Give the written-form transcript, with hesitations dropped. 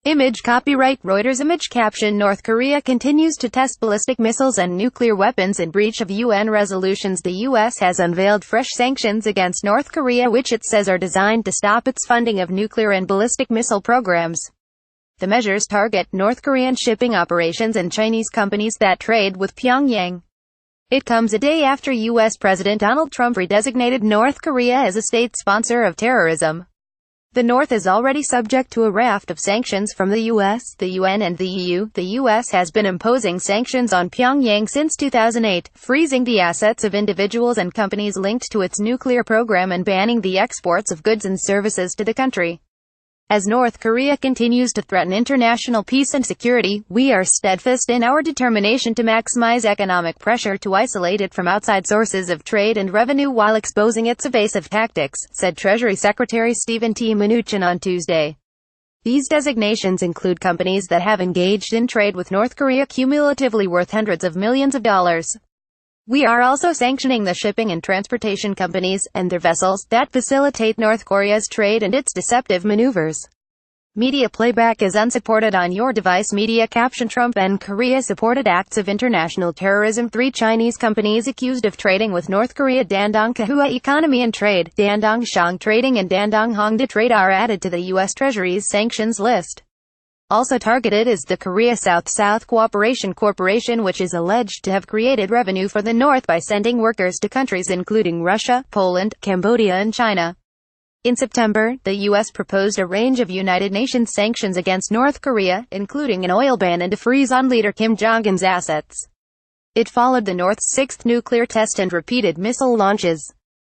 Image copyright Reuters image caption North Korea continues to test ballistic missiles and nuclear weapons in breach of UN resolutions. The U.S. has unveiled fresh sanctions against North Korea which it says are designed to stop its funding of nuclear and ballistic missile programs. The measures target North Korean shipping operations and Chinese companies that trade with Pyongyang. It comes a day after U.S. President Donald Trump redesignated North Korea as a state sponsor of terrorism. The North is already subject to a raft of sanctions from the U.S., the UN and the EU. The U.S. has been imposing sanctions on Pyongyang since 2008, freezing the assets of individuals and companies linked to its nuclear program and banning the exports of goods and services to the country. As North Korea continues to threaten international peace and security, we are steadfast in our determination to maximize economic pressure to isolate it from outside sources of trade and revenue while exposing its evasive tactics, said Treasury Secretary Stephen T. Mnuchin on Tuesday. These designations include companies that have engaged in trade with North Korea cumulatively worth hundreds of millions of dollars. We are also sanctioning the shipping and transportation companies, and their vessels, that facilitate North Korea's trade and its deceptive maneuvers. Media playback is unsupported on your device. Media caption Trump and Korea supported acts of international terrorism. 3 Chinese companies accused of trading with North Korea. Dandong Kahua Economy and Trade, Dandong Shang Trading and Dandong Hongda Trade are added to the U.S. Treasury's sanctions list. Also targeted is the Korea South-South Cooperation Corporation, which is alleged to have created revenue for the North by sending workers to countries including Russia, Poland, Cambodia and China. In September, the U.S. proposed a range of United Nations sanctions against North Korea, including an oil ban and a freeze on leader Kim Jong-un's assets. It followed the North's 6th nuclear test and repeated missile launches.